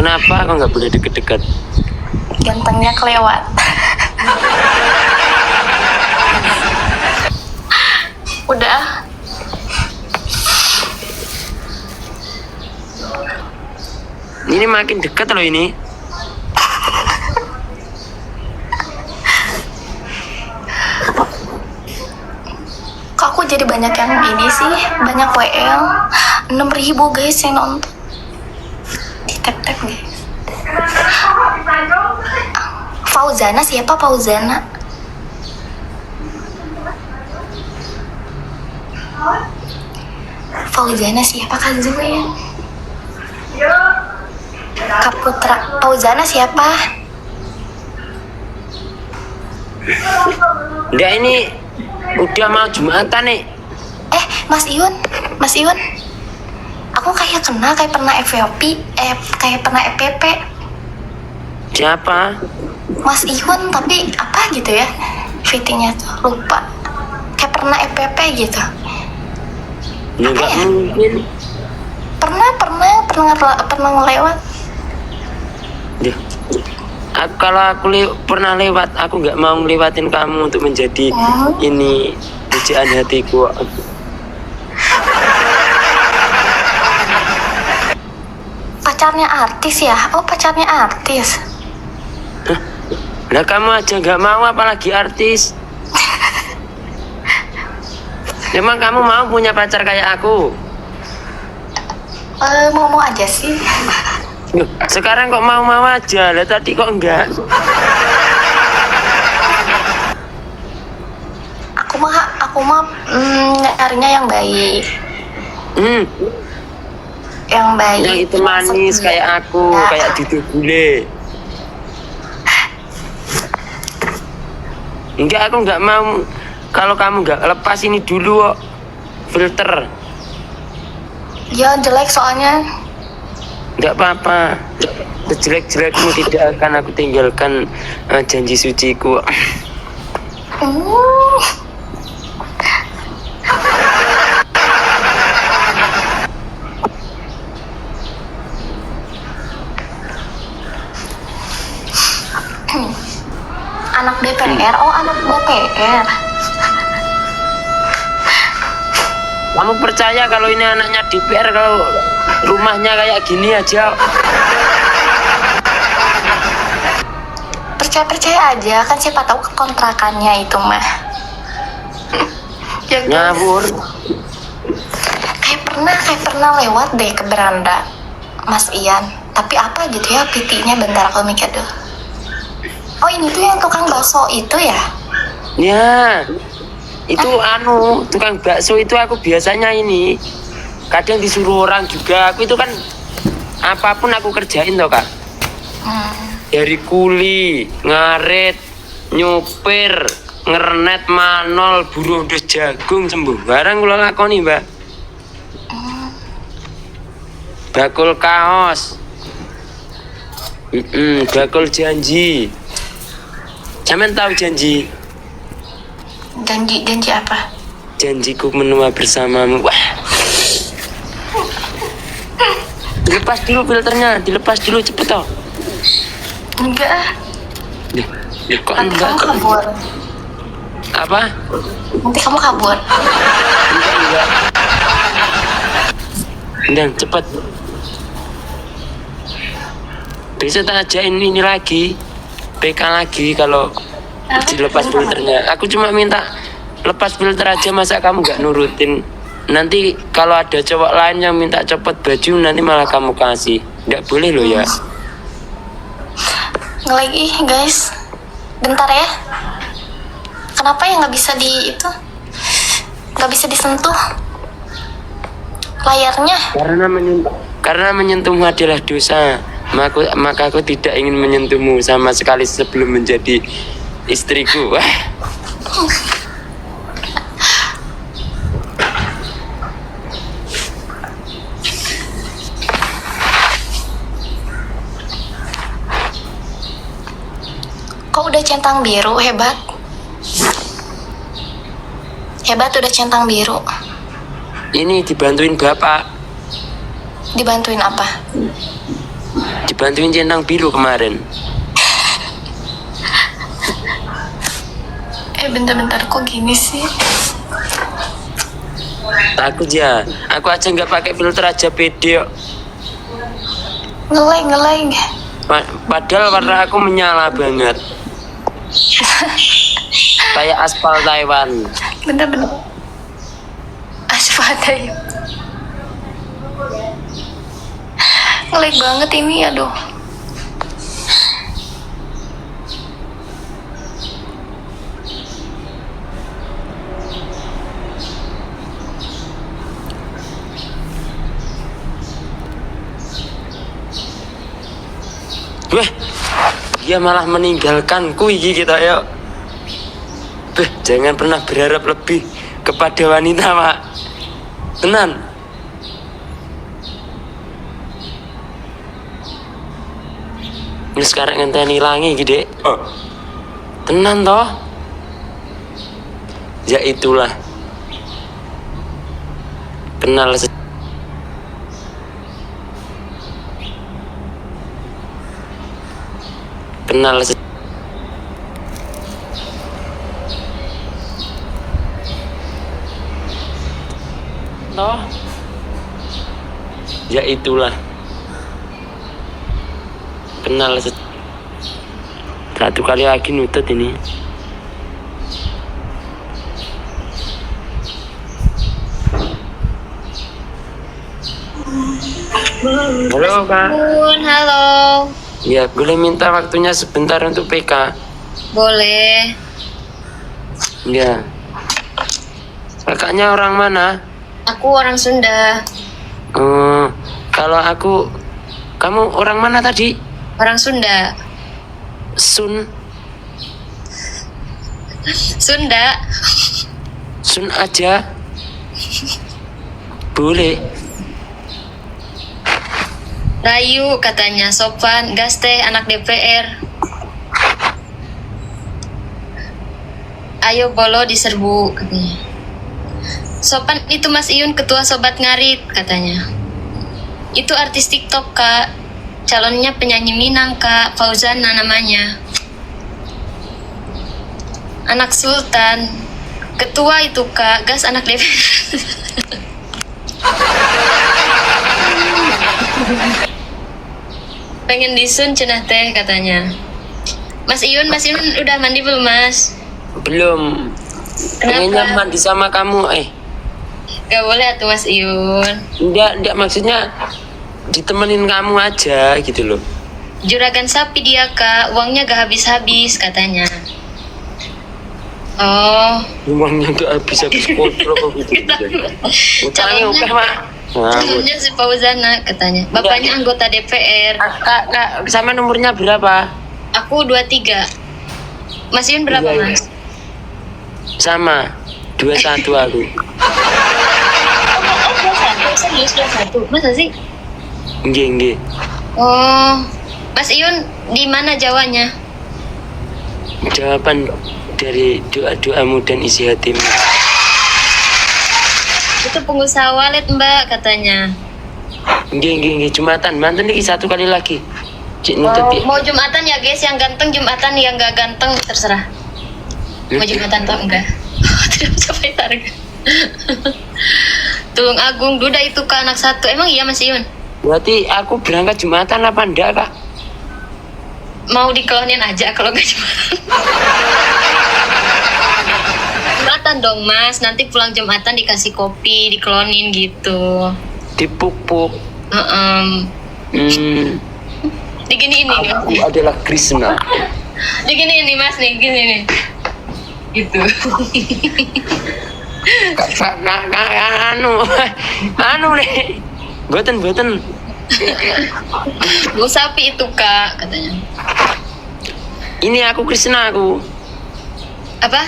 Kenapa kok nggak boleh deket-deket? Gantengnya kelewat. Udah. Ini makin dekat loh ini. Kok aku jadi banyak yang ini sih? Banyak WL. 6.000 guys yang nonton. Di tap-tap guys. Fauzana siapa Fauzana? Fauzana siapa Kak Zuin? Kak Putra. Fauzana siapa? Udah ini udah mau Jumatan nih. Mas Iun, Mas Iun. Aku kayak kenal, kayak pernah FVP, kayak pernah FPP. Siapa? Mas Iun, tapi apa gitu ya? Fittingnya tuh lupa. Kayak pernah FPP gitu. Enggak ya? mungkin. Pernah ngelewat. Duh. Kalau aku pernah lewat, aku nggak mau ngelewatin kamu untuk menjadi ini pujaan hatiku. Pacarnya artis ya? Oh, pacarnya artis. Hah? Lah kamu aja nggak mau, apalagi artis. Emang kamu mau punya pacar kayak aku? Mau aja sih. Loh, sekarang kok mau aja, lah tadi kok enggak? Aku mah nyarinya yang baik. Yang baik. Yang itu manis kayak aku, ya. kayak Dudu Bule. Enggak, aku nggak mau. Kalau kamu nggak lepas ini dulu kok, filter. Ya jelek soalnya. Nggak apa-apa. Sejelek-jelekmu tidak akan aku tinggalkan janji suciku. Anak DPR, oh anak DPR. Kamu percaya kalau ini anaknya DPR, kalau rumahnya kayak gini aja? Percaya aja, kan siapa tahu kontrakannya itu mah. Ya, Ngawur. Kayak pernah lewat deh ke beranda Mas Ian. Tapi apa gitu ya pitinya, bentar aku mikir dulu. Oh ini tuh yang tukang bakso itu ya? Ya, itu tukang bakso itu aku biasanya ini. Kadang disuruh orang juga. Aku itu kan apapun aku kerjain toh kak. Dari kuli, ngarit, nyupir, ngernet, manol, buruh dus jagung, sembuh barang kula lakoni mbak. Bakul kaos, bakul janji. Sampeyan tahu janji? Janji apa? Janjiku menua bersamamu. Wah. Dilepas dulu filternya, dilepas dulu cepet toh. Enggak. Kok Nanti enggak? kamu kabur. Apa? Nanti kamu kabur. Enggak. Dan cepet. Besok tak ajain ini lagi, PK lagi kalau dilepas filternya. Aku cuma minta lepas filter aja, masa kamu nggak nurutin? Nanti kalau ada cowok lain yang minta copot baju, nanti malah kamu kasih. Nggak boleh loh ya. Lagi guys, bentar ya. Kenapa ya nggak bisa nggak bisa disentuh layarnya? Karena menyentuhmu adalah dosa. Maka aku tidak ingin menyentuhmu sama sekali sebelum menjadi istriku. Wah. Kok udah centang biru, hebat. Hebat udah centang biru. Ini dibantuin bapak. Dibantuin apa? bantuin centang biru kemarin. Bentar-bentar kok gini sih? Takut ya, aku aja nggak pakai filter aja pede kok. Ngeleng. Padahal warna aku menyala banget. Kayak aspal Taiwan. Bener-bener. Asfalta ya. Ngelag banget ini, aduh. Wah, dia malah meninggalkanku iki kita yuk. Jangan pernah berharap lebih kepada wanita, Pak. Tenan. Ini sekarang ngenteni langi gede. Oh. Tenan toh? Ya itulah. Kenal toh? Ya itulah. Kenal satu kali lagi nutut ini. Halo Kak. Halo. Ya, boleh minta waktunya sebentar untuk PK? Boleh. Ya. Kakaknya orang mana? Aku orang Sunda. Kalau kamu orang mana tadi? Orang Sunda. Sunda. Sun aja. Boleh. Rayu katanya, sopan, gas teh, anak DPR. Ayo bolo diserbu katanya. Sopan itu Mas Iyun, ketua Sobat Ngarit katanya. Itu artis TikTok Kak. Calonnya penyanyi Minang Kak, Fauzana namanya. Anak Sultan. Ketua itu Kak, gas anak DPR. Pengen disun cenah teh katanya. Mas Iyun udah mandi belum Mas? Belum. Pengennya mandi sama kamu Gak boleh atuh Mas Iyun. Enggak maksudnya ditemenin kamu aja gitu loh. Juragan sapi dia Kak, uangnya gak habis-habis katanya. Oh, Uangnya gak habis-habis kontrol kok gitu. Utangnya oke Mak. calonnya si Fauzana katanya. Bapaknya anggota DPR. Kak, sama nomornya berapa? Aku 23. Mas Iyun berapa Iya. Mas? Sama 21 aku. Serius 21. Masa sih? Nggih. Oh, Mas Iyun di mana Jawanya? Jawaban dari doa-doamu dan isi hatimu. Itu pengusaha walet Mbak katanya. Nggih, Jumatan. Mantan lagi satu kali lagi. Cik nutut ya. Mau Jumatan ya guys, yang ganteng Jumatan, yang gak ganteng terserah. Mau Jumatan atau enggak? Tidak mencapai target. Tulung Agung Duda itu ke anak satu. Emang iya Mas Iyun? Berarti aku berangkat Jumatan apa enggak Kak? Mau diklonin aja kalau nggak Jumatan. Jumatan dong Mas, nanti pulang Jumatan dikasih kopi, diklonin gitu. Dipuk-puk. Diginiin nih Mas. Aku adalah Krishna. Diginiin nih Mas nih, gini nih. Gitu. Anu nih. Boten. Bu sapi itu Kak katanya. Ini aku Krishna aku. Apa?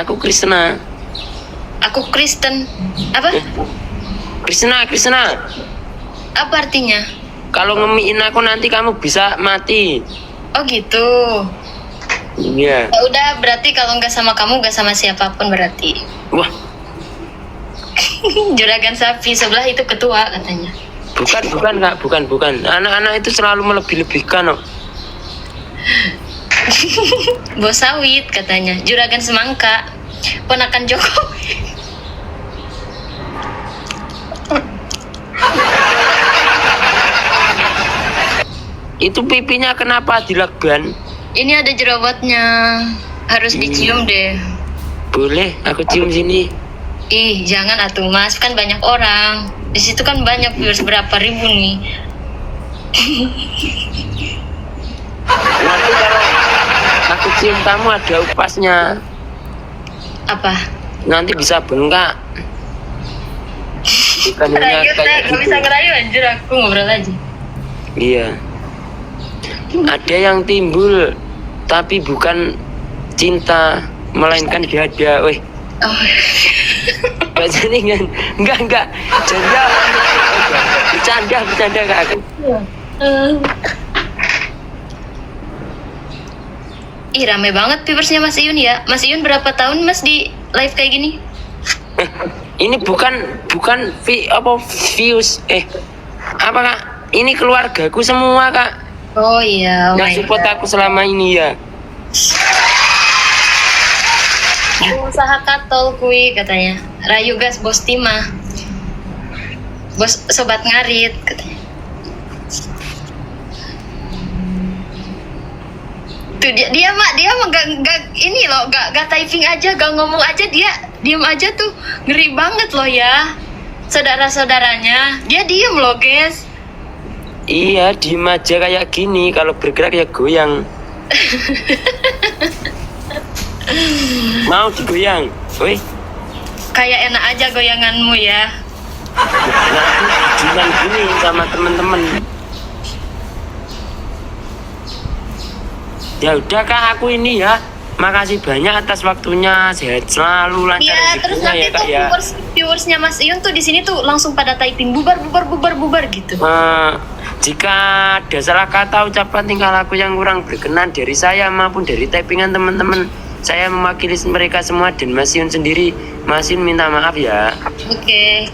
Aku Krishna. Aku Kristen. Apa? Krishna. Apa artinya? Kalau ngemiin aku nanti kamu bisa mati. Oh gitu. Iya. Ya udah, berarti kalau nggak sama kamu nggak sama siapapun berarti. Wah, Juragan sapi sebelah itu ketua katanya. Bukan kak, bukan. Anak-anak itu selalu melebih-lebihkan kok. Bos sawit katanya, juragan semangka, ponakan Jokowi. Itu pipinya kenapa dilakban? Ini ada jerawatnya, harus dicium deh. Boleh, aku cium sini. Ih, jangan atuh mas, kan banyak orang. Di situ kan banyak viewers berapa ribu nih. Nanti kalau aku cium kamu ada upasnya. Apa? Nanti bisa bengkak. Bukan hanya Ngerayu teh, kayak gak gitu. bisa ngerayu anjir, aku ngobrol aja. Iya. Ada yang timbul tapi bukan cinta, melainkan dada. Weh, Oh, bacanya kan? Enggak. Bercanda kak aku. Ih, rame banget viewersnya Mas Iyun ya. Mas Iyun berapa tahun mas di live kayak gini? Ini bukan views apa kak? Ini keluargaku semua kak. Oh iya, oh Yang my support God. aku selama ini ya. Usaha katol kui katanya. Rayu gas bos Tima. Bos sobat ngarit katanya. Tuh dia mah gak ini loh, gak typing aja, gak ngomong aja, dia diem aja tuh, ngeri banget loh ya. Saudara-saudaranya, dia diem loh guys. Iya, diem aja kayak gini. Kalau bergerak ya goyang. Mau digoyang, woi. Kayak enak aja goyanganmu ya. Nah, aku cuman gini sama temen-temen. Ya udah kak, aku ini ya. Makasih banyak atas waktunya. Sehat selalu, lancar Iya, terus hidupnya nanti ya kak tuh ya. viewersnya Mas Iyun tuh di sini tuh langsung pada typing bubar gitu. Jika ada salah kata ucapan tingkah laku yang kurang berkenan dari saya maupun dari typingan teman-teman, saya mewakili mereka semua dan Mas Yun sendiri, Mas Yun minta maaf ya. Oke.